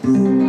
Sobre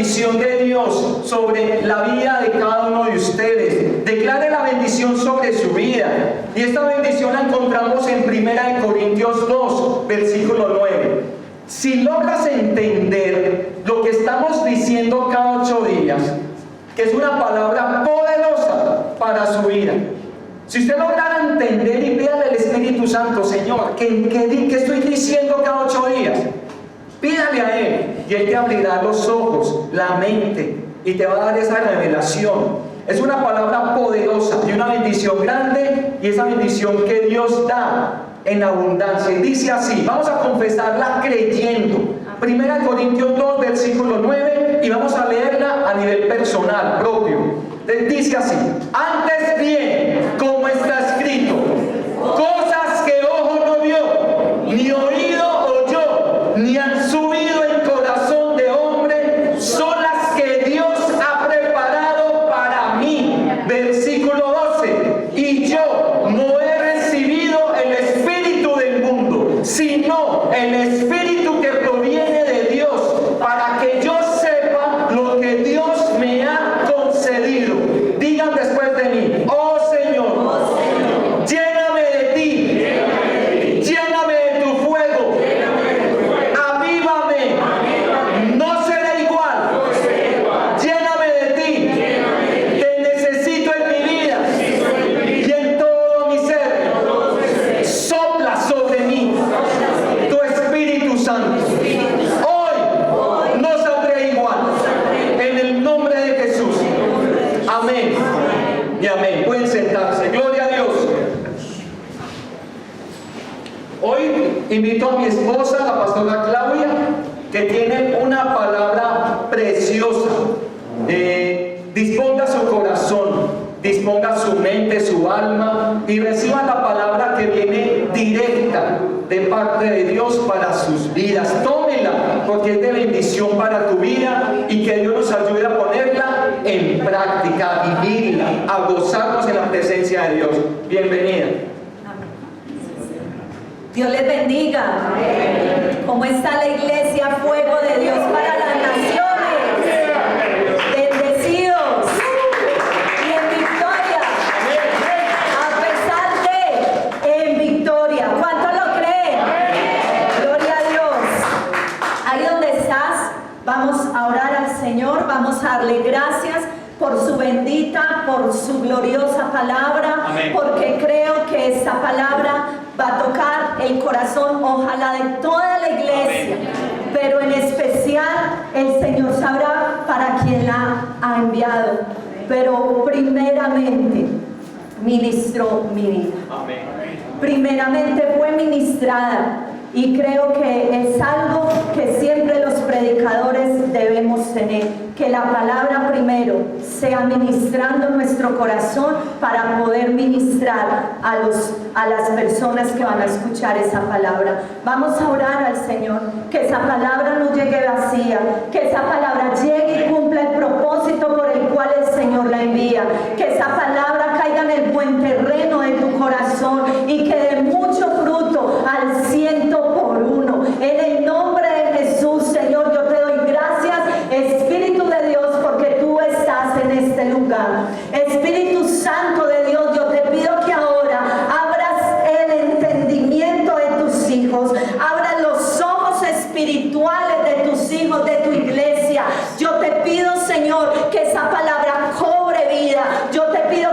bendición de Dios sobre la vida de cada uno de ustedes. Declare la bendición sobre su vida. Y esta bendición la encontramos en 1 Corintios 2, versículo 9. Si logras entender lo que estamos diciendo cada 8 días, que es una palabra poderosa para su vida. Si usted lograra entender y pídale al Espíritu Santo, Señor, ¿qué estoy diciendo cada 8 días? Pídale a Él y Él te abrirá los ojos, la mente y te va a dar esa revelación. Es una palabra poderosa y una bendición grande, y esa bendición que Dios da en abundancia. Y dice así, vamos a confesarla creyendo. 1 Corintios 2, versículo 9, y vamos a leerla a nivel personal, propio. Dice así: antes bien, como está escrito, cosas que ojo no vio, ni oído oyó, ni han subido en corazón de hombre, son las que Dios ha preparado para mí. Versículo 12, y yo no he recibido el espíritu del mundo, sino el espíritu que proviene de Dios, para que yo sepa lo que Dios me ha concedido. Digan después de mí: oh Señor, lléname de ti, lléname de tu fuego, avívame, no seré igual, lléname de ti, te necesito en mi vida y en todo mi ser. Sopla sobre mí tu Espíritu Santo. Hoy no saldré igual, en el nombre de Jesús. Amén y amén. Pueden sentarse. Gloria a Dios. Hoy invito a mi esposa, la pastora Claudia, que tiene una palabra preciosa. Disponga su corazón, disponga su mente, su alma, y reciba la palabra que viene directa de parte de Dios para sus vidas. Tómela, porque es de bendición para tu vida, y que Dios nos ayude a ponerla en práctica, a vivirla, a gozarnos en la presencia de Dios. Bienvenida. Dios les bendiga. ¿Cómo está la iglesia? Fuego de Dios para las naciones. Bendecidos y en victoria. A pesar de, en victoria. ¿Cuánto lo creen? Gloria a Dios. Ahí donde estás, vamos a orar al Señor. Vamos a darle gracias por su bendita, por su gloriosa palabra. Amén. Porque creo que esta palabra va a tocar el corazón, ojalá, de toda la iglesia. Amén. Pero en especial el Señor sabrá para quién la ha enviado. Pero primeramente ministró mi vida. Amén. Primeramente fue ministrada, y creo que es algo que siempre los predicadores debemos tener, que la palabra primero sea ministrando nuestro corazón para poder ministrar a las personas que van a escuchar esa palabra. Vamos a orar al Señor, que esa palabra no llegue vacía, que esa palabra llegue y cumpla el propósito por el cual el Señor la envía, que esa palabra caiga en el buen terreno de tu corazón y que dé mucho fruto al 100 por 1. En el nombre de Jesús, Señor, yo te doy gracias, Espíritu de Dios, porque tú estás en este lugar. Espíritu Santo de Dios, yo te pido que ahora abras el entendimiento de tus hijos, abras los ojos espirituales de tus hijos, de tu iglesia. Yo te pido, Señor, que esa palabra cobre vida. Yo te pido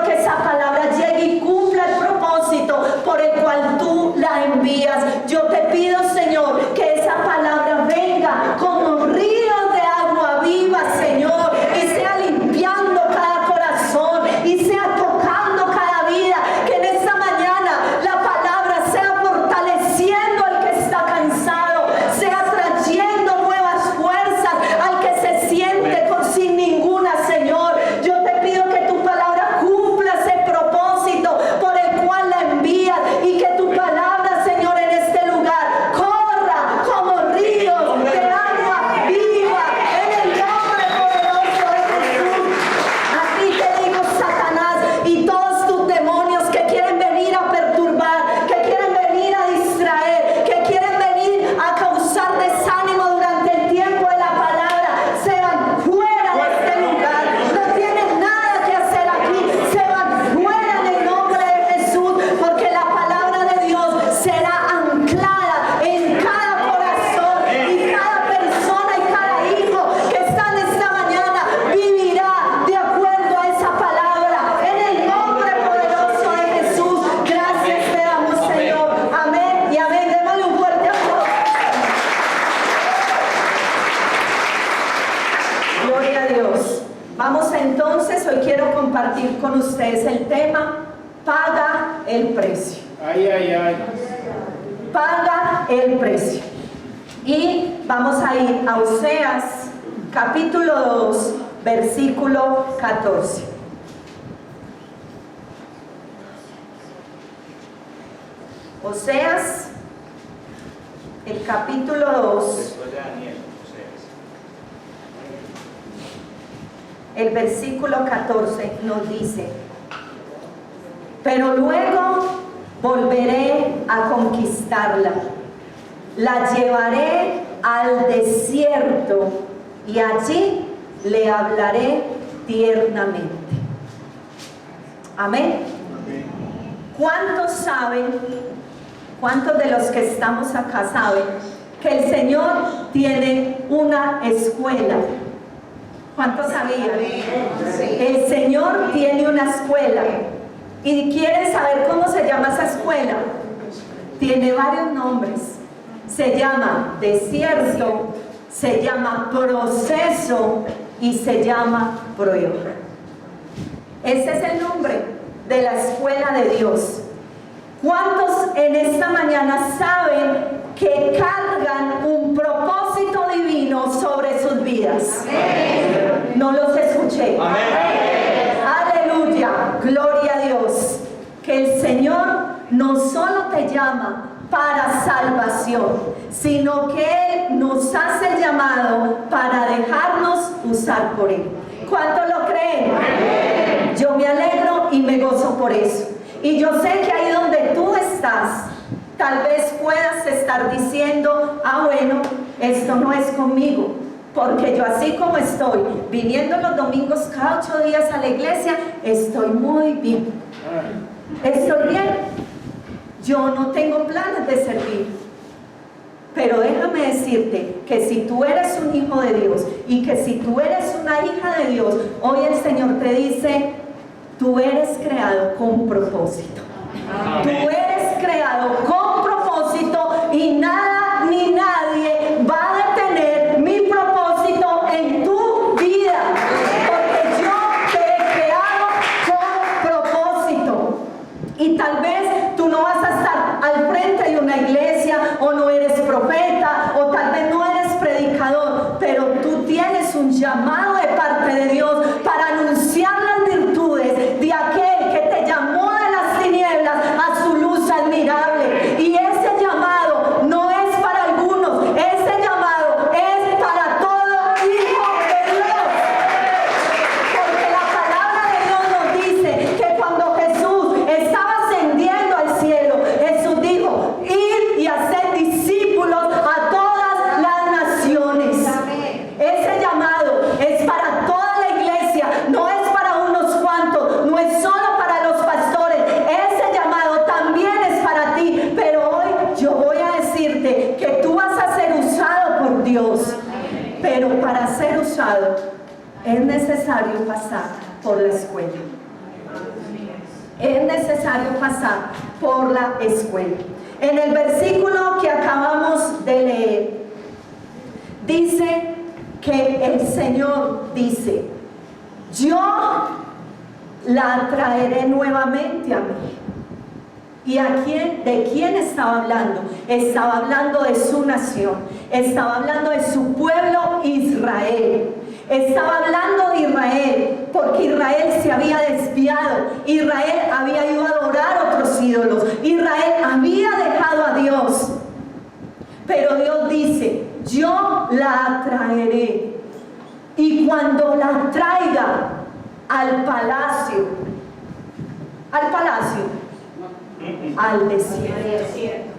Vamos entonces, hoy quiero compartir con ustedes el tema, paga el precio. Ay, ay, ay. Paga el precio. Y vamos a ir a Oseas, capítulo 2, versículo 14. Oseas, el capítulo 2. Después de Daniel, El versículo 14 nos dice: pero luego volveré a conquistarla, la llevaré al desierto y allí le hablaré tiernamente. Amén. ¿Cuántos saben, cuántos de los que estamos acá saben que el Señor tiene una escuela? ¿Cuántos sabían? El Señor tiene una escuela. ¿Y quieren saber cómo se llama esa escuela? Tiene varios nombres. Se llama desierto, se llama proceso y se llama prueba. Ese es el nombre de la escuela de Dios. ¿Cuántos en esta mañana saben que cargan un propósito divino sobre sus vidas? Amén. No los escuché. Amén. Aleluya, gloria a Dios. Que el Señor no solo te llama para salvación, sino que Él nos hace el llamado para dejarnos usar por Él. ¿Cuántos lo creen? Amén. Yo me alegro y me gozo por eso. Y yo sé que ahí donde tú estás, tal vez puedas estar diciendo: ah, bueno, esto no es conmigo, porque yo así como estoy, viniendo los domingos cada 8 días a la iglesia, estoy muy bien. Estoy bien. Yo no tengo planes de servir. Pero déjame decirte que si tú eres un hijo de Dios y que si tú eres una hija de Dios, hoy el Señor te dice: tú eres creado con propósito. Amén. Tú eres creado con propósito y nada ni nadie va a detener mi propósito en tu vida. Porque yo te he creado con propósito. Y tal vez tú no vas a estar al frente de una iglesia, o no eres profeta, o tal vez no eres predicador, pero tú tienes un llamado de parte de Dios para anunciar las virtudes de aquel que te llamó de las tinieblas a su luz admirable. Y ese llamado no es para algunos, ese llamado es para todo hijo de Dios. Porque la palabra de Dios nos dice que cuando Jesús estaba ascendiendo al cielo, Jesús dijo: id y haced discípulos a todas las naciones. Ese llamado es para toda la iglesia, no es para unos cuantos, no es solo para los pastores. Ese llamado también es para ti. Pero hoy yo voy a decirte que tú vas a ser usado por Dios. Pero para ser usado es necesario pasar por la escuela. Es necesario pasar por la escuela. En el versículo que acabamos de leer, dice que el Señor dice: yo la traeré nuevamente a mí. ¿Y de quién estaba hablando? Estaba hablando de su nación, estaba hablando de su pueblo Israel. Estaba hablando de Israel, porque Israel se había desviado, Israel había ido a adorar otros ídolos, Israel había dejado a Dios. Pero Dios dice: yo la traeré, y cuando la traiga al palacio, al desierto,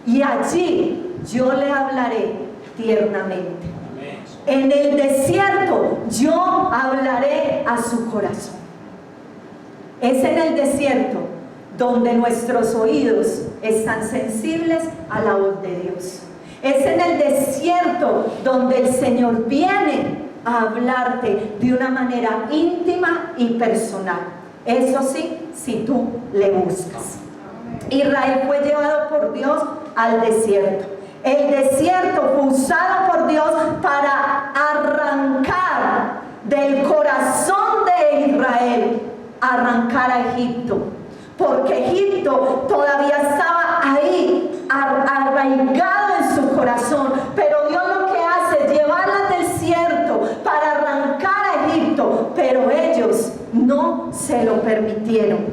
y allí yo le hablaré tiernamente. En el desierto yo hablaré a su corazón. Es en el desierto donde nuestros oídos están sensibles a la voz de Dios. Es en el desierto donde el Señor viene a hablarte de una manera íntima y personal. Eso sí, si tú le buscas. Israel fue llevado por Dios al desierto. El desierto fue usado por Dios para arrancar del corazón arrancar a Egipto, porque Egipto todavía estaba ahí, arraigado en su corazón. Pero Dios lo que hace es llevarla al desierto para arrancar a Egipto, pero ellos no se lo permitieron,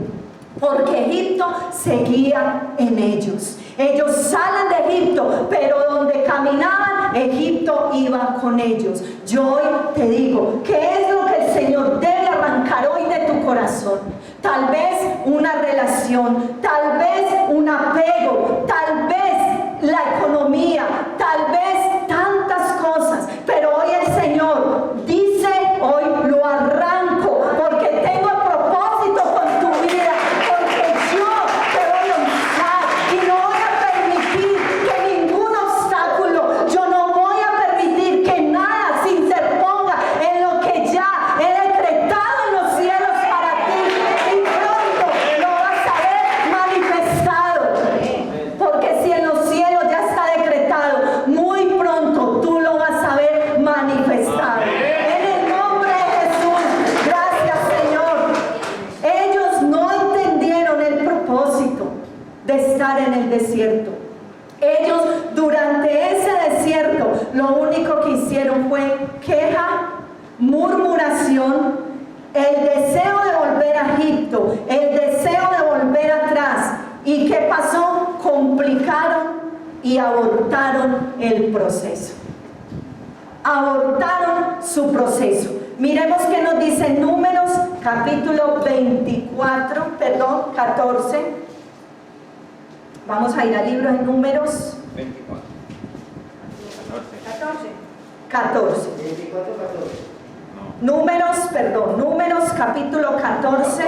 porque Egipto seguía en ellos. Ellos salen de Egipto, pero donde caminaban, Egipto iba con ellos. Yo hoy te digo, ¿qué es lo que el Señor debe arrancar hoy de tu corazón? Tal vez una relación, tal vez un apego, tal vez la economía, tal vez tantas cosas. Pero hoy el Señor dice, hoy lo arranco, porque tengo propósito con tu vida, porque yo te voy a honrar y no voy a permitir que ningún obstáculo, yo no voy a permitir que nada se interponga en lo que ya he decretado en los cielos para ti, y pronto lo vas a ver manifestado, porque si en los cielos ya está decretado, muy pronto tú lo vas a ver manifestado. En el nombre de Jesús, gracias Señor. Ellos no entendieron el propósito de estar en el desierto. Ellos durante ese desierto lo único que hicieron fue queja, murmuración, el deseo de volver a Egipto, el deseo de volver atrás. ¿Y qué pasó? Complicaron y abortaron el proceso. Abortaron su proceso. Miremos qué nos dice Números capítulo 14. Vamos a ir al libro de Números 14. Números capítulo 14,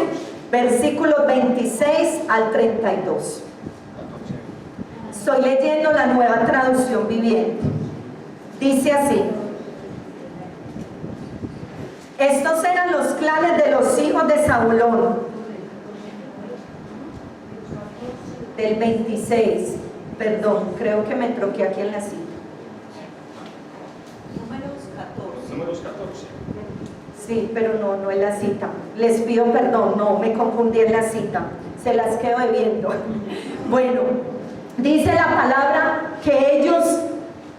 versículos 26 al 32. Estoy leyendo la Nueva Traducción Viviente. Dice así: estos eran los clanes de los hijos de Zabulón. Del 26, perdón, creo que me troqué aquí en la cita. Números 14. Sí, pero no es la cita. Les pido perdón, no, me confundí en la cita. Se las quedo debiendo. Bueno, dice la palabra que ellos,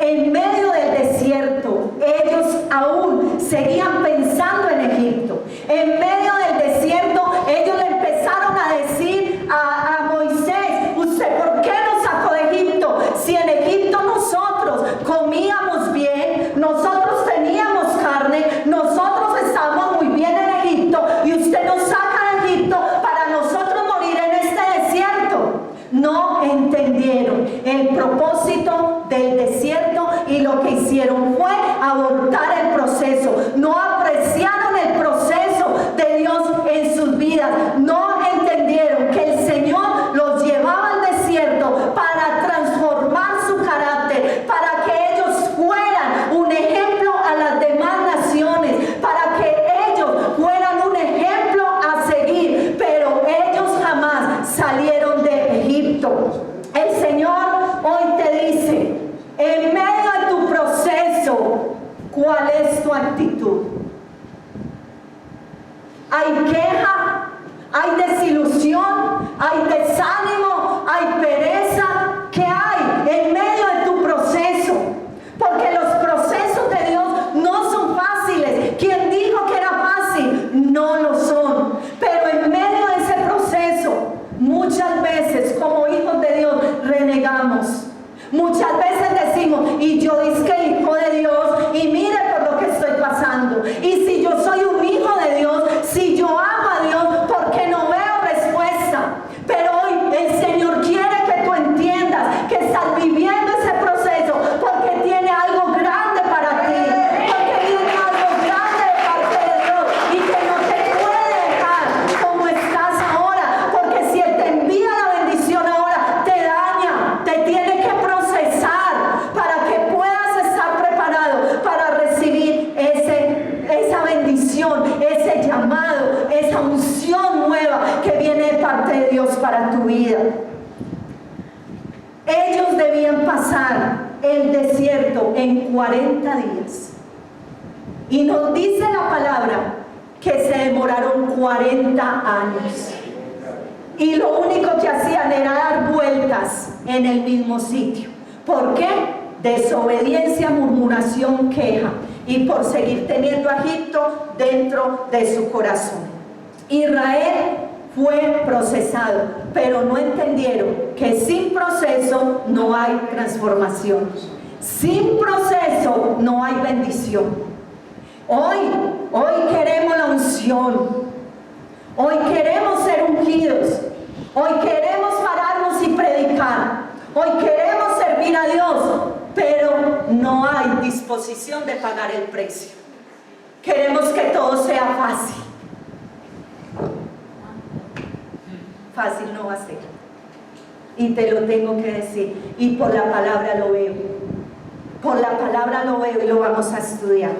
en medio del desierto, ellos aún seguían pensando en Egipto. En medio del desierto, ellos le empezaron a decir a Moisés: ¿usted por qué nos sacó de Egipto? Si en Egipto nosotros comíamos bien, nosotros teníamos carne, nosotros estábamos muy bien en Egipto, y usted nos saca de Egipto para nosotros morir en este desierto. No entendieron el propósito del desierto y lo que hicieron fue abortar el proceso. No apreciaron el proceso de Dios en sus vidas. No entendieron que el Señor los llevaba al desierto para transformar su carácter, para que ellos fueran un ejemplo a las demás naciones, para que ellos fueran un ejemplo a seguir. Pero ellos jamás salieron de Egipto. El Señor hoy te dice, en medio de tu proceso, ¿cuál es tu actitud? Hay queja, hay desilusión, hay desánimo, hay pereza. ¿Qué hay en medio de tu proceso? Porque los procesos de Dios no son fáciles. ¿Quién dijo que era fácil? No lo son. Pero en medio de ese proceso, muchas veces como hijos de Dios renegamos. Muchas veces decimos: y yo dizque hijo de Dios, y mire por lo que estoy pasando. Y si yo soy un hijo de Dios, si yo amo a Dios, ¿por qué no veo respuesta? Pero hoy el Señor quiere que tú entiendas que estás viviendo ese proceso porque tiene algo grande para ti, porque viene algo grande de parte de Dios, y que no te puede dejar como estás ahora, porque si Él te envía la bendición ahora, te daña, te tiene que procesar para que puedas estar preparado para recibir esa bendición, ese llamado, esa unción nueva que viene de parte de Dios para tu vida. Ellos debían pasar el desierto en 40 días. Y nos dice la palabra que se demoraron 40 años. Y lo único que hacían era dar vueltas en el mismo sitio. ¿Por qué? Desobediencia, murmuración, queja. Y por seguir teniendo a Egipto dentro de su corazón. Israel fue procesado, pero no entendieron que sin proceso no hay transformación. Sin proceso no hay bendición. Hoy queremos la unción. Hoy queremos ser ungidos. Hoy queremos pararnos y predicar. Hoy queremos servir a Dios, pero no hay disposición de pagar el precio. Queremos que todo sea fácil. Fácil no va a ser. Y te lo tengo que decir. Y por la palabra lo veo. Por la palabra lo veo y lo vamos a estudiar.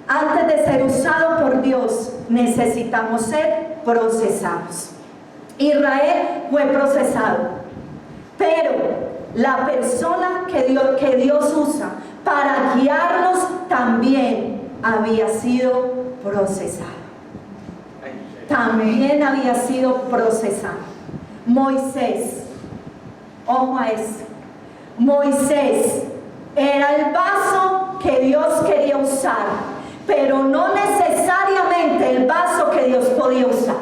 Antes de ser usado por Dios, necesitamos ser procesados. Israel fue procesado, pero la persona que Dios usa para guiarnos también había sido procesado. También había sido procesado. Moisés, ojo a eso. Moisés era el vaso que Dios quería usar, pero no necesariamente el vaso que Dios podía usar.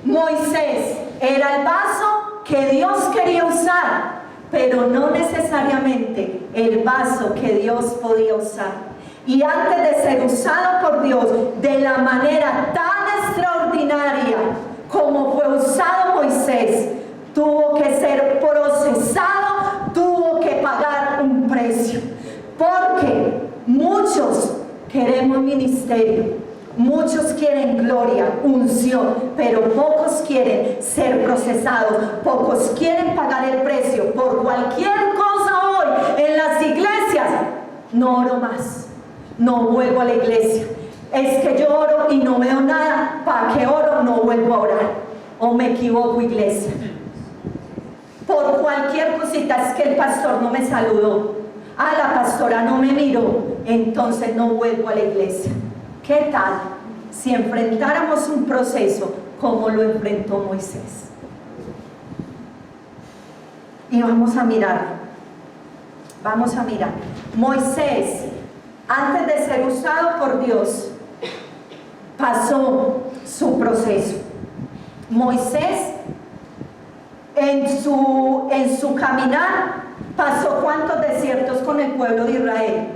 Moisés era el vaso que Dios quería usar, pero no necesariamente el vaso que Dios podía usar. Y antes de ser usado por Dios de la manera tan extraordinaria como fue usado Moisés, tuvo que ser procesado, tuvo que pagar un precio. Porque muchos queremos ministerio, muchos quieren gloria, unción, pero pocos quieren ser procesados, pocos quieren pagar el precio. Por cualquier cosa hoy en las iglesias, no oro más, no vuelvo a la iglesia. Es que yo oro y no veo nada, ¿para qué oro? No vuelvo a orar. O me equivoco, iglesia. Por cualquier cosita, es que el pastor no me saludó. La pastora no me miró, entonces no vuelvo a la iglesia. ¿Qué tal si enfrentáramos un proceso como lo enfrentó Moisés? Y vamos a mirar. Moisés, antes de ser usado por Dios, pasó su proceso. Moisés, en su caminar, pasó ¿cuántos desiertos con el pueblo de Israel?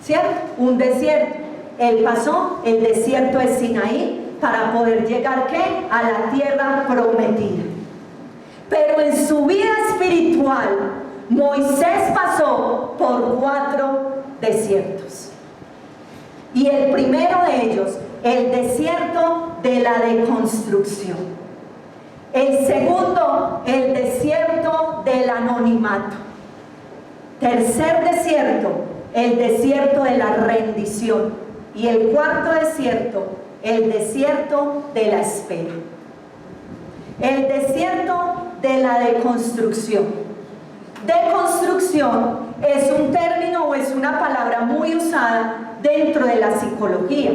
¿Cierto? Un desierto. Él pasó el desierto de Sinaí para poder llegar ¿qué? A la tierra prometida. Pero en su vida espiritual, Moisés pasó por 4 desiertos. Y el primero de ellos, el desierto de la deconstrucción. El segundo, el desierto del anonimato. Tercer desierto, el desierto de la rendición. Y el cuarto desierto, el desierto de la espera. El desierto de la deconstrucción. Deconstrucción es un término o es una palabra muy usada dentro de la psicología.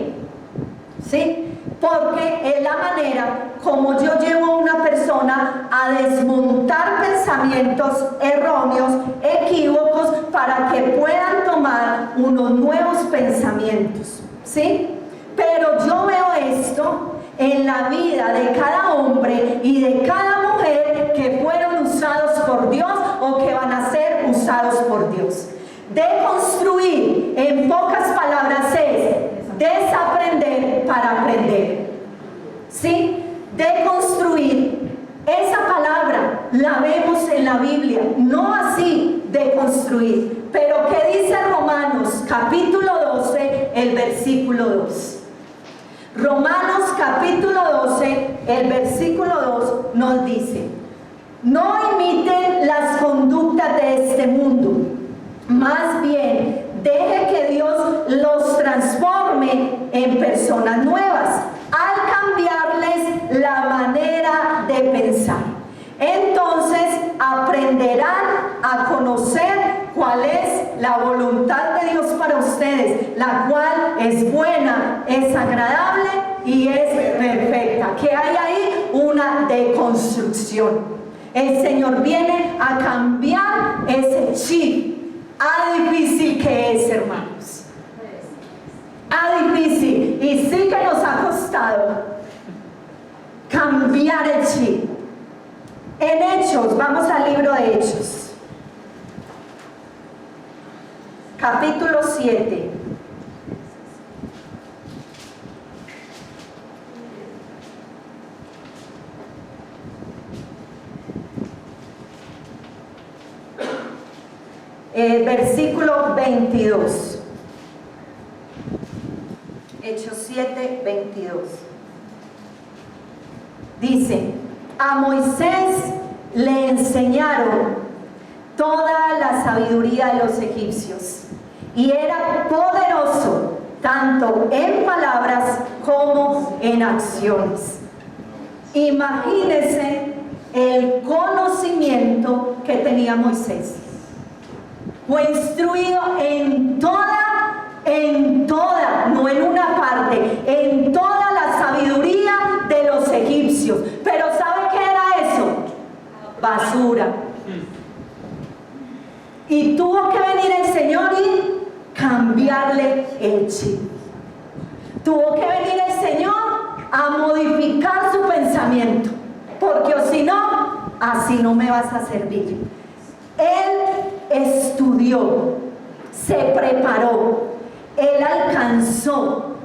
¿Sí? Porque es la manera como yo llevo a una persona a desmontar pensamientos erróneos, equívocos, para que puedan tomar unos nuevos pensamientos, ¿sí? Pero yo veo esto en la vida de cada hombre y de cada mujer que fueron usados por Dios o que van a ser usados por Dios. Deconstruir, en pocas palabras, es desaprender para aprender. ¿Sí? Deconstruir. Esa palabra la vemos en la Biblia, no así deconstruir. Pero ¿qué dice Romanos capítulo 12, el versículo 2? Romanos capítulo 12, el versículo 2 nos dice: no imiten las conductas de este mundo, más bien deje que Dios los transforme en personas nuevas al cambiarles la manera de pensar. Entonces aprenderán a conocer cuál es la voluntad voluntad de Dios para ustedes, la cual es buena, es agradable y es perfecta. Que hay ahí una deconstrucción. El Señor viene a cambiar ese chip. Difícil que es, hermanos. Difícil. Y sí que nos ha costado cambiar el chip. En Hechos, vamos al libro de Hechos. Capítulo 7. Versículo 22. Hechos 7, 22. Dice: a Moisés le enseñaron toda la sabiduría de los egipcios, y era poderoso tanto en palabras como en acciones. Imagínense el conocimiento que tenía Moisés. Fue instruido en toda, no en una parte, en toda la sabiduría de los egipcios. Pero ¿sabe qué era eso? Basura. Y tuvo que venir el Señor y cambiarle el chip. Tuvo que venir el Señor a modificar su pensamiento, porque o si no, así no me vas a servir. Él estudió, se preparó, él alcanzó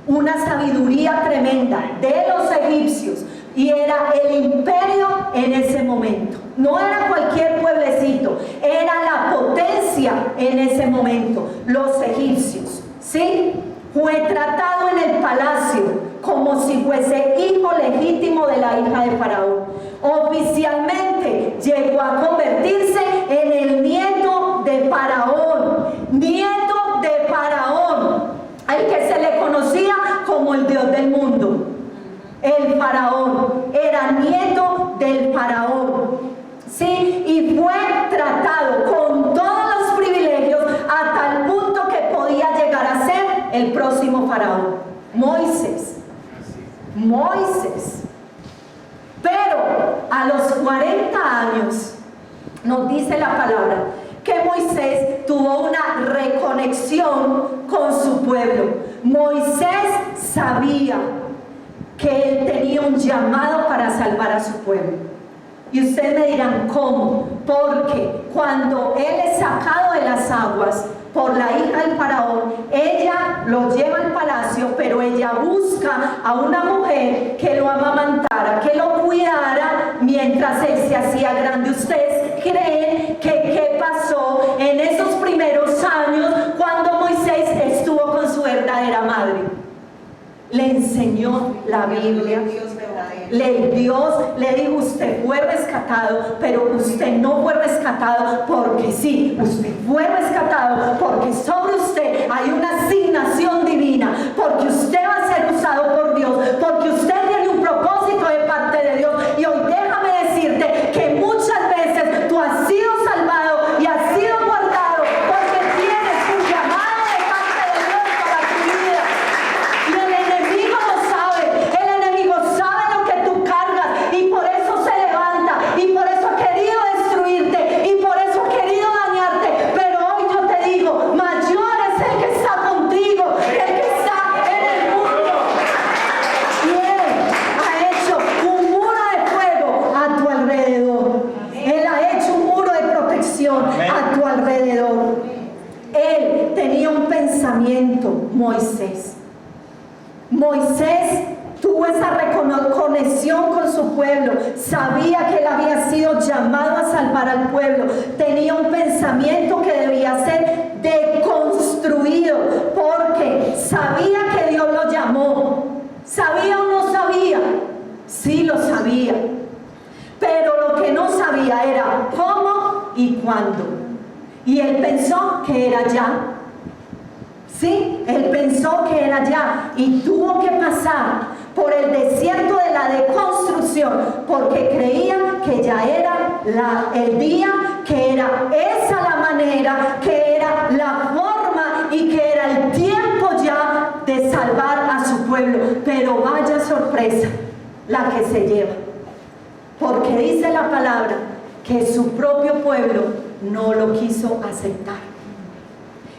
una sabiduría tremenda de los egipcios y era el imperio en ese momento. No era cualquier pueblecito, era la potencia en ese momento, los egipcios, ¿sí? Fue tratado en el palacio como si fuese hijo legítimo de la hija de Faraón. Oficialmente llegó a convertirse en el nieto de Faraón, al que se le conocía como el Dios del mundo. El Faraón era nieto del Faraón, ¿sí? Y fue tratado con todos los privilegios a tal punto que podía llegar a ser el próximo Faraón, Moisés. Pero a los 40 años nos dice la palabra que Moisés tuvo una reconexión con su pueblo. Moisés sabía que él tenía un llamado para salvar a su pueblo. Y ustedes me dirán, ¿cómo? Porque cuando él es sacado de las aguas por la hija del Faraón, ella lo lleva al palacio, pero ella busca a una mujer que lo amamantara, que lo cuidara mientras él se hacía grande. ¿Ustedes creen que qué pasó en esos primeros años cuando Moisés estuvo con su verdadera madre? Le enseñó la Biblia. Dios le dijo: usted fue rescatado, pero usted no fue rescatado porque sí, usted fue rescatado porque sobre usted hay una asignación divina, porque usted va a ser usado por Dios, porque usted tiene un propósito de parte de Dios. Y hoy déjame decirte que muchas veces tú has sido salvado y has sido guardado porque tienes un llamado de parte de Dios para tu vida. Y el enemigo lo sabe, el enemigo sabe lo que tú cargas y por eso se levanta y por eso ha querido destruirte y por eso ha querido dañarte. Pero hoy yo te digo, mayor es el que está contigo que el que está en el mundo. Y Él ha hecho un muro de fuego a tu alrededor. Él ha hecho un muro de protección a tu alrededor. Él tenía un pensamiento, Moisés tuvo esa conexión con su pueblo, sabía que él había sido llamado a salvar al pueblo, tenía un pensamiento que debía ser deconstruido, porque sabía que Dios lo llamó. ¿Sabía o no sabía? Sí lo sabía, pero lo que no sabía era cómo y cuándo, y él pensó que era ya. Sí, él pensó que era ya y tuvo que pasar por el desierto de la deconstrucción porque creía que ya era el día, que era esa la manera, que era la forma cabeza la que se lleva. Porque dice la palabra que su propio pueblo no lo quiso aceptar.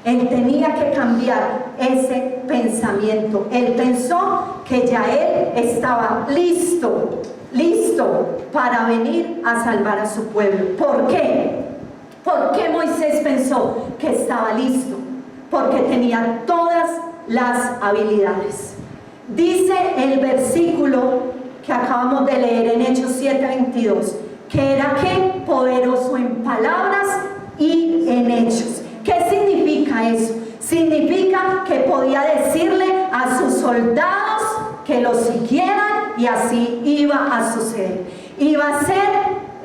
Él tenía que cambiar ese pensamiento. Él pensó que ya él estaba listo para venir a salvar a su pueblo. ¿Por qué? ¿Por qué Moisés pensó que estaba listo? Porque tenía todas las habilidades. Dice el versículo que acabamos de leer en Hechos 7:22, que era ¿qué? Poderoso en palabras y en hechos. ¿Qué significa eso? Significa que podía decirle a sus soldados que lo siguieran y así iba a suceder.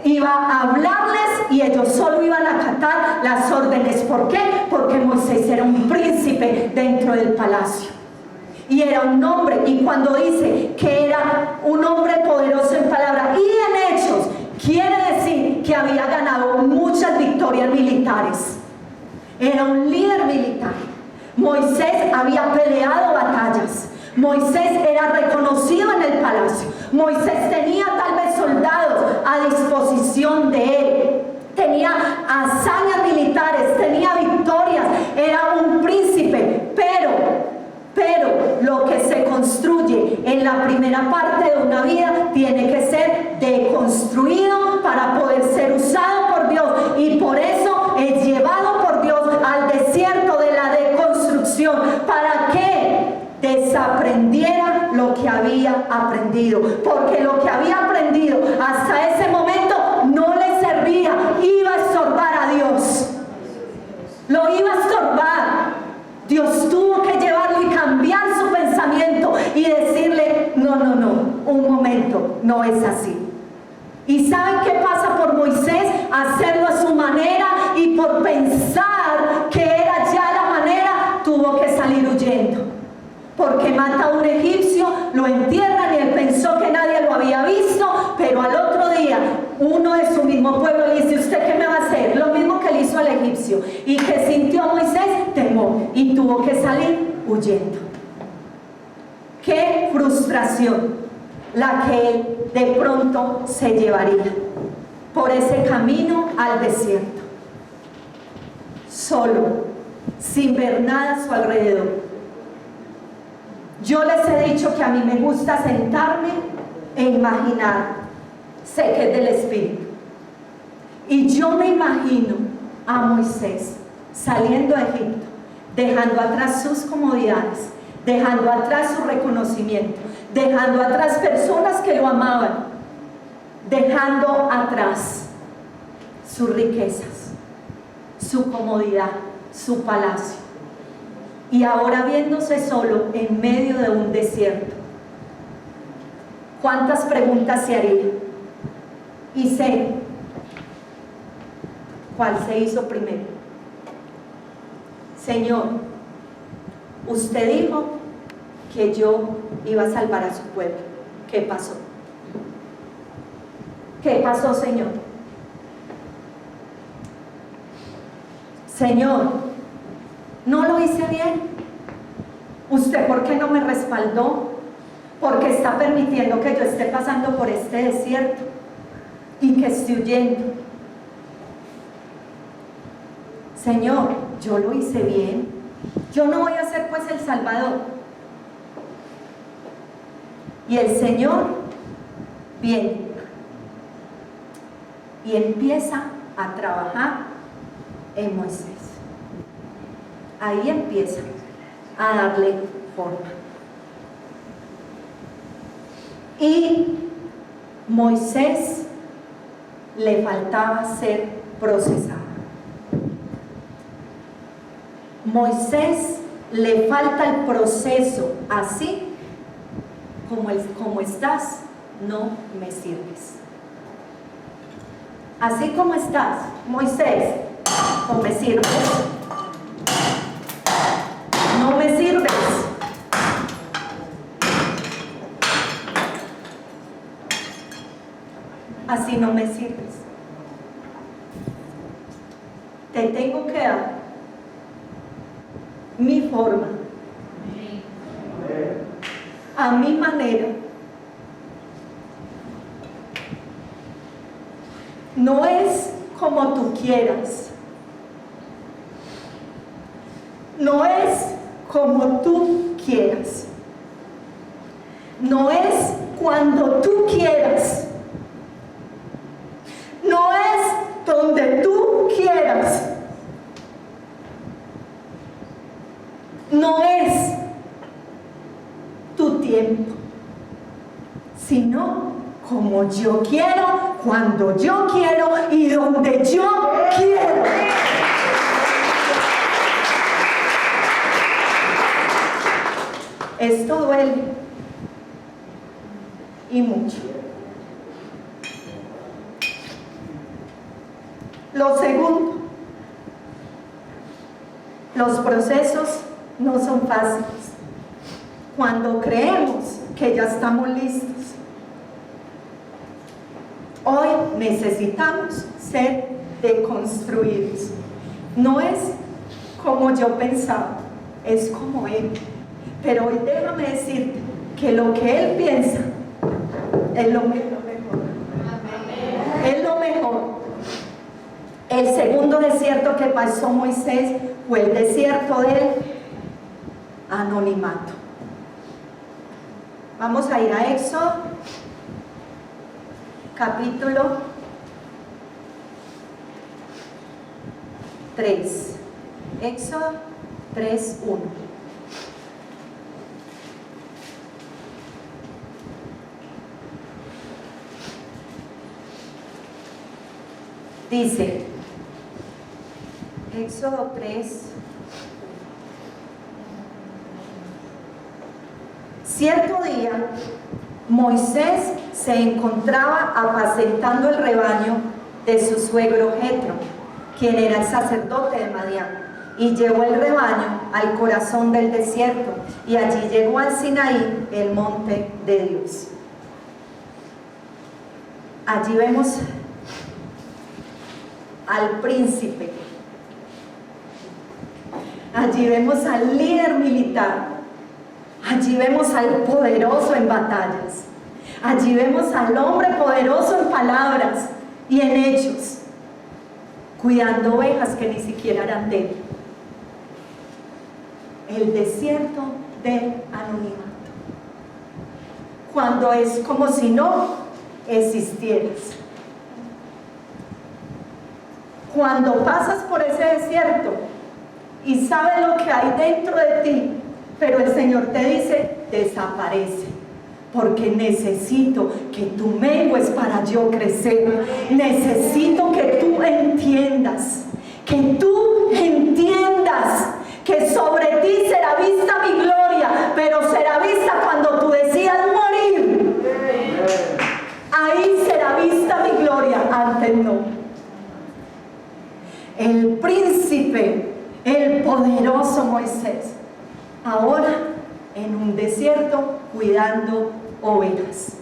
Iba a hablarles y ellos solo iban a acatar las órdenes. ¿Por qué? Porque Moisés era un príncipe dentro del palacio. Y era un hombre, y cuando dice que era un hombre poderoso en palabra y en hechos, quiere decir que había ganado muchas victorias militares. Era un líder militar. Moisés había peleado batallas. Moisés era reconocido en el palacio. Moisés tenía tal vez soldados a disposición de él. Tenía hazañas militares, tenía victorias. Era un príncipe, pero lo que se construye en la primera parte de una vida tiene que ser deconstruido para poder ser usado por Dios, y por eso es llevado por Dios al desierto de la deconstrucción, para que desaprendiera lo que había aprendido, porque lo que había aprendido hasta ese momento no le servía, iba a estorbar a Dios, lo iba a estorbar. Dios tuvo que llevarlo y cambiar su pensamiento y decirle, no, un momento, no es así. ¿Y saben qué pasa por Moisés? Hacerlo a su manera, y por pensar que era ya la manera, tuvo que salir huyendo. Porque mata a un egipcio, lo entierran y él pensó que nadie lo había visto, pero al otro día uno de su mismo pueblo le dice, ¿usted qué me va a hacer? Lo mismo que le hizo al egipcio. ¿Y que sintió Moisés? Temor, y tuvo que salir huyendo. ¡Qué frustración la que él de pronto se llevaría por ese camino al desierto! Solo, sin ver nada a su alrededor. Yo les he dicho que a mí me gusta sentarme e imaginar. Sé que es del Espíritu. Y yo me imagino a Moisés saliendo de Egipto, dejando atrás sus comodidades, dejando atrás su reconocimiento, dejando atrás personas que lo amaban, dejando atrás sus riquezas, su comodidad, su palacio. Y ahora viéndose solo en medio de un desierto. ¿Cuántas preguntas se haría? Y sé cuál se hizo primero. Señor, usted dijo que yo iba a salvar a su pueblo. ¿Qué pasó? ¿Qué pasó, Señor? Señor, no lo hice bien. ¿Usted por qué no me respaldó? Porque está permitiendo que yo esté pasando por este desierto y que esté huyendo. Señor, yo lo hice bien. Yo no voy a ser pues el Salvador. Y el Señor viene y empieza a trabajar en Moisés. Ahí empieza a darle forma. Y Moisés le faltaba ser procesado. Moisés le falta el proceso. Así como estás, no me sirves. Así como estás, Moisés, no me sirves. No me sirves. Así no me sirves. Te tengo que dar mi forma, a mi manera, como tú quieras. No es como tú quieras. No es cuando tú quieras. No es donde tú quieras. No es tu tiempo, sino como yo quiero, cuando yo quiero y donde yo quiero. Esto duele y mucho. Lo segundo, los procesos no son fáciles. Cuando creemos que ya estamos listos, hoy necesitamos ser deconstruidos. No es como yo pensaba, es como Él. Pero hoy déjame decirte que lo que Él piensa es lo mejor. Es lo mejor. El segundo desierto que pasó Moisés fue el desierto del anonimato. Vamos a ir a Éxodo, capítulo 3. Éxodo 3:1. Dice, Éxodo 3. Cierto día, Moisés se encontraba apacentando el rebaño de su suegro Jetro, quien era el sacerdote de Madián, y llevó el rebaño al corazón del desierto, y allí llegó al Sinaí, el monte de Dios. Allí vemos al príncipe, allí vemos al líder militar, allí vemos al poderoso en batallas, allí vemos al hombre poderoso en palabras y en hechos, cuidando ovejas que ni siquiera eran de él. El desierto del anonimato, cuando es como si no existieras. Cuando pasas por ese desierto y sabes lo que hay dentro de ti, pero el Señor te dice, desaparece, porque necesito que tú mengues para yo crecer. Necesito que tú entiendas, que sobre ti será vista mi gloria, pero será vista cuando tú decidas morir. Ahí será vista mi gloria, antes no. El príncipe, el poderoso Moisés, ahora en un desierto cuidando ovejas,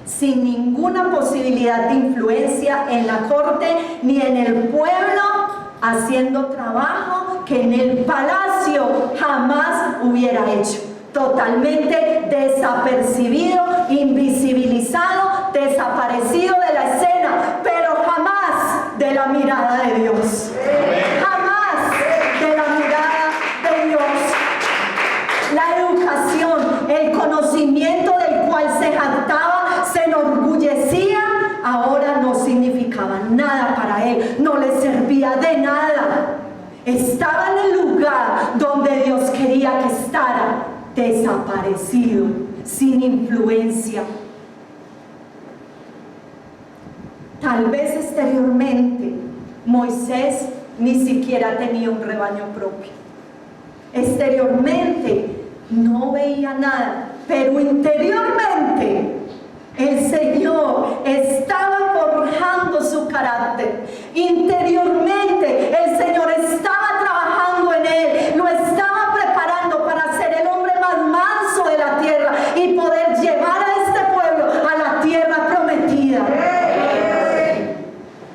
sin ninguna posibilidad de influencia en la corte ni en el pueblo, haciendo trabajo que en el palacio jamás hubiera hecho. Totalmente desapercibido, invisibilizado, desaparecido de la escena, pero jamás de la mirada de Dios. Jamás de la mirada de Dios. La educación, el conocimiento del cual se jactaba, se enorgullecía, ahora no significaba nada para él, no le servía de nada. Estaba en el lugar donde Dios quería que estara, desaparecido, sin influencia. Tal vez exteriormente Moisés ni siquiera tenía un rebaño propio. Exteriormente no veía nada, pero interiormente el Señor estaba forjando su carácter. Interiormente el Señor estaba trabajando en él, lo estaba preparando para ser el hombre más manso de la tierra y poder llevar a este pueblo a la tierra prometida.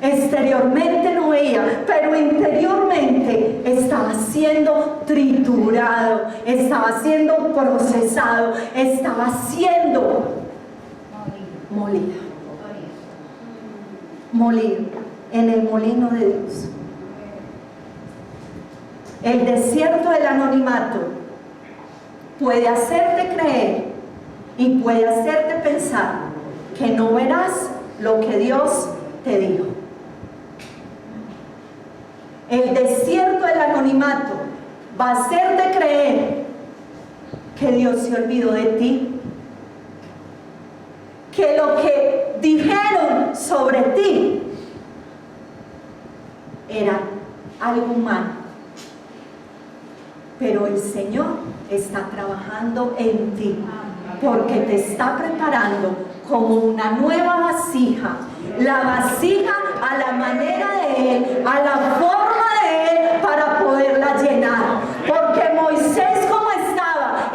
Exteriormente no veía, pero interiormente estaba siendo triturado, estaba siendo procesado, estaba siendo molido. en el molino de Dios. El desierto del anonimato puede hacerte creer y puede hacerte pensar que no verás lo que Dios te dijo. El desierto del anonimato va a hacerte creer que Dios se olvidó de ti, que lo que dijeron sobre ti era algo humano. Pero el Señor está trabajando en ti, porque te está preparando como una nueva vasija, la vasija a la manera de Él, a la forma de Él, para poderla llenar. Porque Moisés, como estaba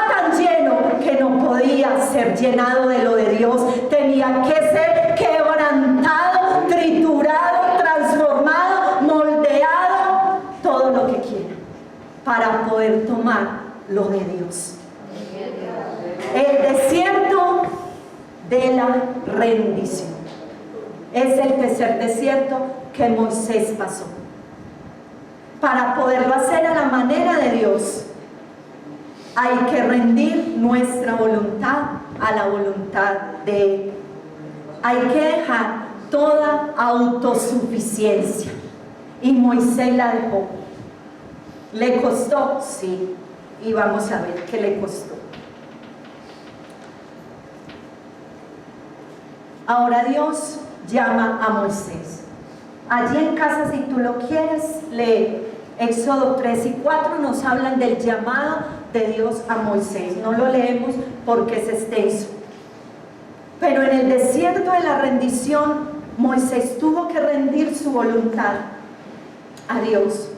tan lleno que no podía ser llenado de lo de Dios, tenía que ser quebrantado, triturado, transformado, moldeado, todo lo que quiera, para poder tomar lo de Dios. El desierto de la rendición es el tercer desierto que Moisés pasó. Para poderlo hacer a la manera de Dios, hay que rendir nuestra voluntad a la voluntad de Él. Hay que dejar toda autosuficiencia. Y Moisés la dejó. ¿Le costó? Sí. Y vamos a ver qué le costó. Ahora Dios llama a Moisés. Allí en casa, si tú lo quieres leer, Éxodo 3 y 4 nos hablan del llamado de Dios a Moisés. No lo leemos porque es extenso. Pero en el desierto de la rendición, Moisés tuvo que rendir su voluntad a Dios.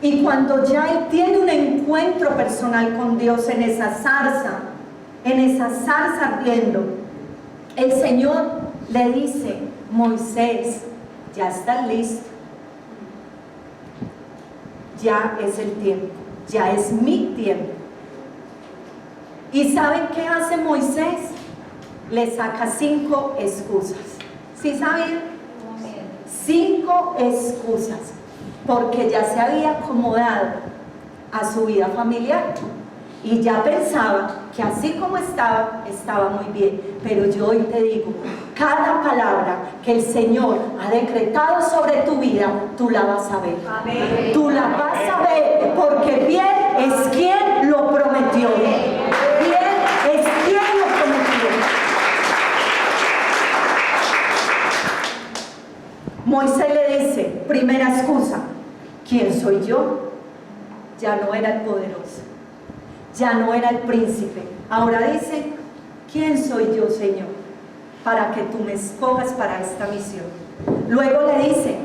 Y cuando ya él tiene un encuentro personal con Dios en esa zarza ardiendo, el Señor le dice: Moisés, ya estás listo. Ya es el tiempo, ya es mi tiempo. ¿Y saben qué hace Moisés? Le saca 5 excusas. ¿Sí sabían? 5 excusas, porque ya se había acomodado a su vida familiar y ya pensaba que así como estaba muy bien. Pero yo hoy te digo, cada palabra que el Señor ha decretado sobre tu vida, tú la vas a ver. Amén. Tú la vas a ver, porque bien es quien lo prometió. Bien es quien lo prometió. Moisés le dice, primera excusa: ¿quién soy yo? Ya no era el poderoso, ya no era el príncipe. Ahora dice: ¿quién soy yo, Señor, para que tú me escojas para esta misión? Luego le dice: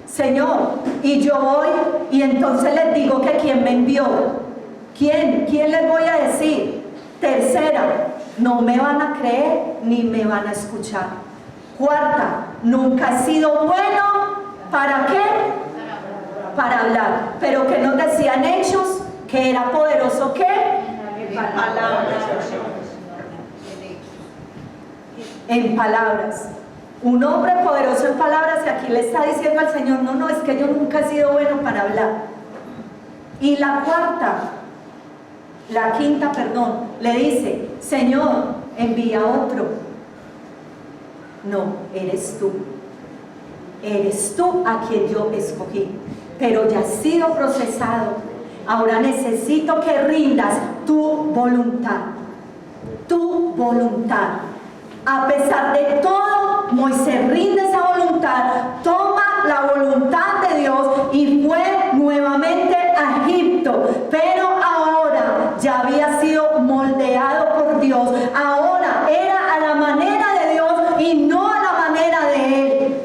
Señor, y yo voy y entonces les digo que quién me envió. ¿Quién les voy a decir? Tercera, no me van a creer ni me van a escuchar. Cuarta, nunca he sido bueno. ¿Para qué? Para hablar. Pero que nos decían Hechos que era poderoso. ¿Qué? En palabras. Un hombre poderoso en palabras, y aquí le está diciendo al Señor: no, es que yo nunca he sido bueno para hablar. Y la quinta, le dice: Señor, envía otro. No, eres tú a quien yo escogí, pero ya has sido procesado. Ahora necesito que rindas tu voluntad. A pesar de todo, Moisés rinde esa voluntad, toma la voluntad de Dios y fue nuevamente a Egipto. Pero ahora ya había sido moldeado por Dios. Ahora era a la manera de Dios y no a la manera de él.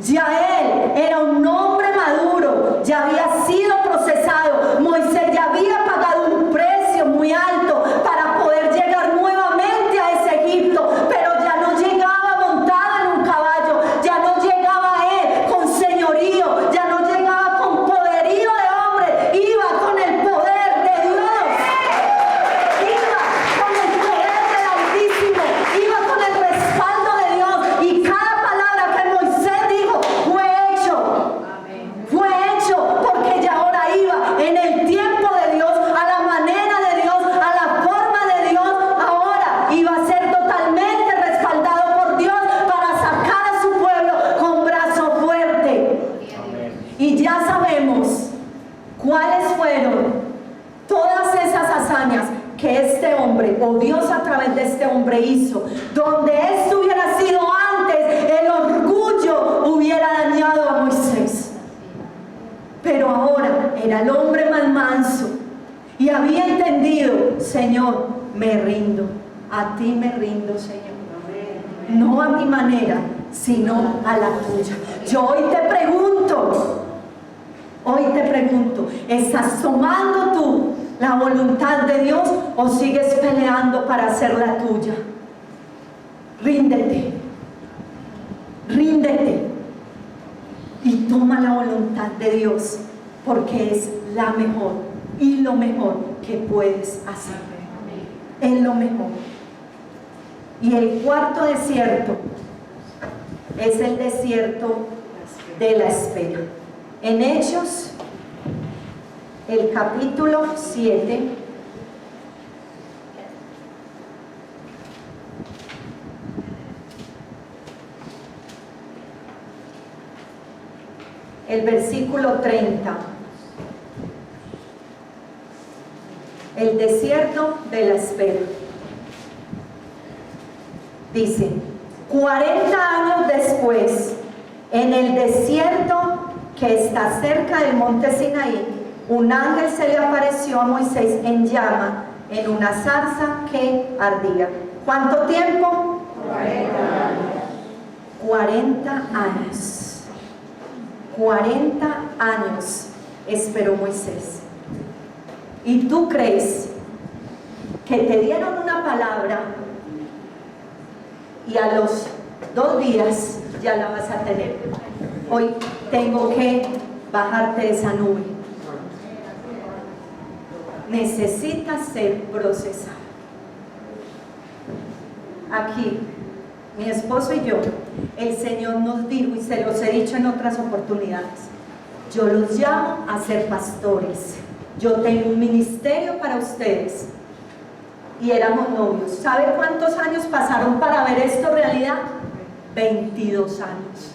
Ya él era un hombre maduro, ya había sido procesado. Moisés ya había pagado un precio muy alto para poder llegar nuevamente a ese Egipto, pero ya no llegaba montado en un caballo, ya no llegaba él con señorío, ya no llegaba con poderío de hombre, iba con el poder hombre, o Dios a través de este hombre hizo, donde esto hubiera sido antes, el orgullo hubiera dañado a Moisés. Pero ahora era el hombre más manso y había entendido: Señor, me rindo, a ti me rindo, Señor. No a mi manera, sino a la tuya. Yo hoy te pregunto, ¿estás tomando tú la voluntad de Dios o sigues peleando para hacer la tuya? Ríndete y toma la voluntad de Dios, porque es la mejor y lo mejor que puedes hacer. Es lo mejor. Y el cuarto desierto es el desierto de la espera. En Hechos, el capítulo 7, el versículo 30. El desierto de la espera. Dice: 40 años después, en el desierto que está cerca del monte Sinaí, un ángel se le apareció a Moisés en llama, en una zarza que ardía. ¿Cuánto tiempo? 40 años. 40 años esperó Moisés. ¿Y tú crees que te dieron una palabra y a los 2 días ya la vas a tener? Hoy tengo que bajarte de esa nube. Necesitas ser procesado. Aquí, mi esposo y yo, el Señor nos dijo, y se los he dicho en otras oportunidades: yo los llamo a ser pastores. Yo tengo un ministerio para ustedes. Y éramos novios. ¿Sabe cuántos años pasaron para ver esto realidad? 22 años.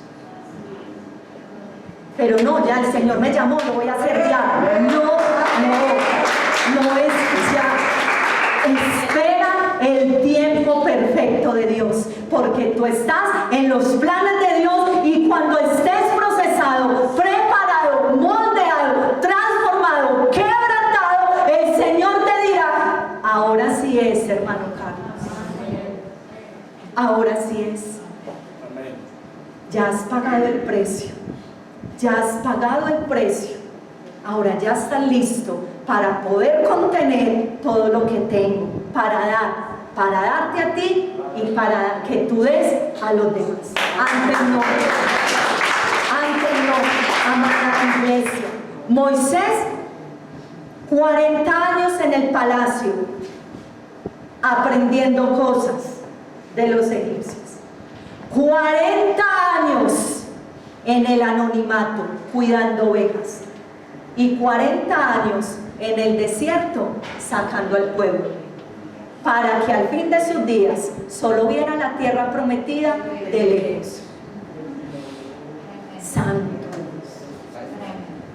Pero no, ya el Señor me llamó, lo voy a hacer ya. No es ya. Espera el tiempo perfecto de Dios, porque tú estás en los planes de Dios, y cuando estés procesado, preparado, moldeado, transformado, quebrantado, el Señor te dirá: ahora sí es, hermano Carlos. Ahora sí es. Ya has pagado el precio. Ya has pagado el precio. Ahora ya estás listo para poder contener todo lo que tengo, para darte a ti y para que tú des a los demás. Antes no, amada iglesia. Moisés, 40 años en el palacio, aprendiendo cosas de los egipcios. 40 años en el anonimato, cuidando ovejas. Y 40 años en el desierto, sacando al pueblo, para que al fin de sus días solo viera la tierra prometida de lejos. Santo.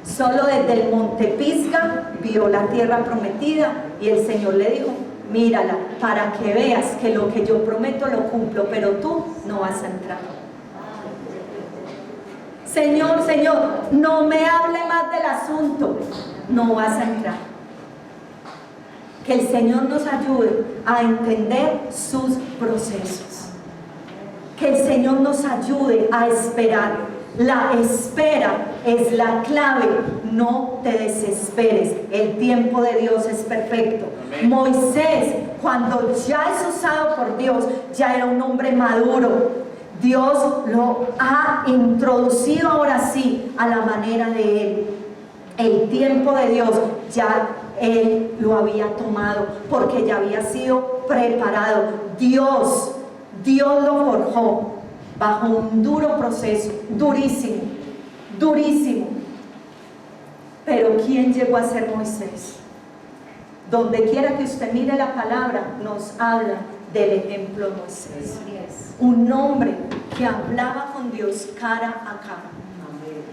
Solo desde el monte Pisga vio la tierra prometida, y el Señor le dijo: mírala, para que veas que lo que yo prometo lo cumplo, pero tú no vas a entrar. Señor, no me hable más del asunto, no vas a entrar. Que el Señor nos ayude a entender sus procesos. Que el Señor nos ayude a esperar. La espera es la clave. No te desesperes. El tiempo de Dios es perfecto. Amén. Moisés, cuando ya es usado por Dios, ya era un hombre maduro. Dios lo ha introducido ahora sí a la manera de él. El tiempo de Dios ya él lo había tomado, porque ya había sido preparado. Dios lo forjó bajo un duro proceso, durísimo. Pero ¿quién llegó a ser Moisés? Donde quiera que usted mire la palabra, nos habla del ejemplo de Moisés. Un hombre que hablaba con Dios cara a cara,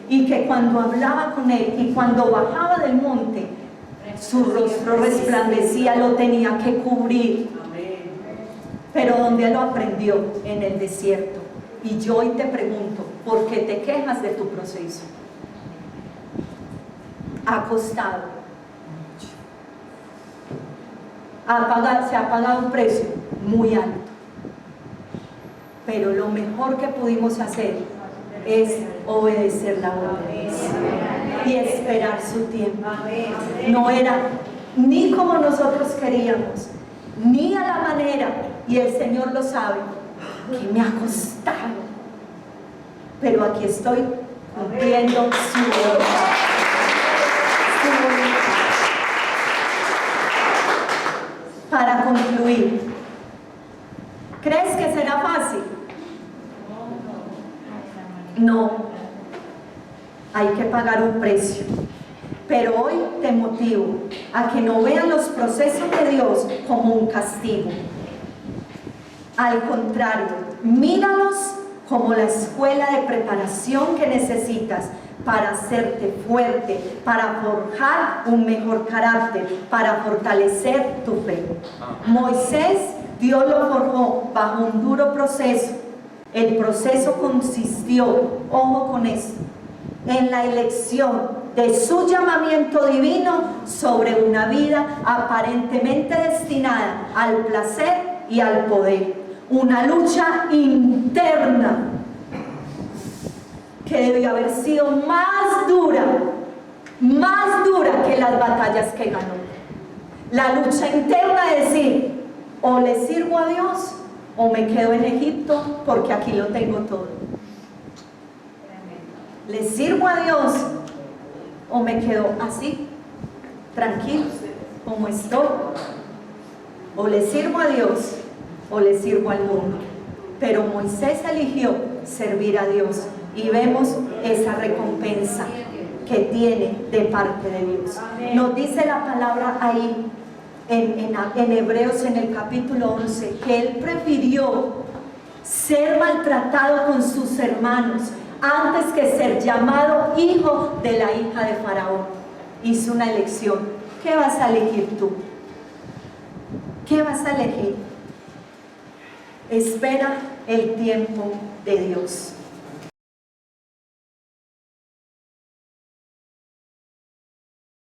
y que cuando hablaba con él y cuando bajaba del monte, Su rostro resplandecía, lo tenía que cubrir. Pero ¿dónde lo aprendió? En el desierto. Y yo hoy te pregunto, ¿por qué te quejas de tu proceso? Ha costado. Se ha pagado un precio muy alto. Pero lo mejor que pudimos hacer es obedecer la orden y esperar su tiempo. No era ni como nosotros queríamos, ni a la manera, y el Señor lo sabe, que me ha costado. Pero aquí estoy cumpliendo su voluntad. Para concluir, ¿crees que será fácil? No, hay que pagar un precio. Pero hoy te motivo a que no vean los procesos de Dios como un castigo. Al contrario, míralos como la escuela de preparación que necesitas para hacerte fuerte, para forjar un mejor carácter, para fortalecer tu fe. Moisés, Dios lo forjó bajo un duro proceso. El proceso consistió, ojo con esto, en la elección de su llamamiento divino sobre una vida aparentemente destinada al placer y al poder. Una lucha interna que debió haber sido más dura que las batallas que ganó. La lucha interna de decir, o le sirvo a Dios o me quedo en Egipto porque aquí lo tengo todo. ¿Le sirvo a Dios o me quedo así, tranquilo, como estoy? O le sirvo a Dios o le sirvo al mundo. Pero Moisés eligió servir a Dios y vemos esa recompensa que tiene de parte de Dios. Nos dice la palabra ahí en Hebreos, en el capítulo 11, que él prefirió ser maltratado con sus hermanos antes que ser llamado hijo de la hija de Faraón. Hizo una elección. ¿Qué vas a elegir tú? ¿Qué vas a elegir? Espera el tiempo de Dios.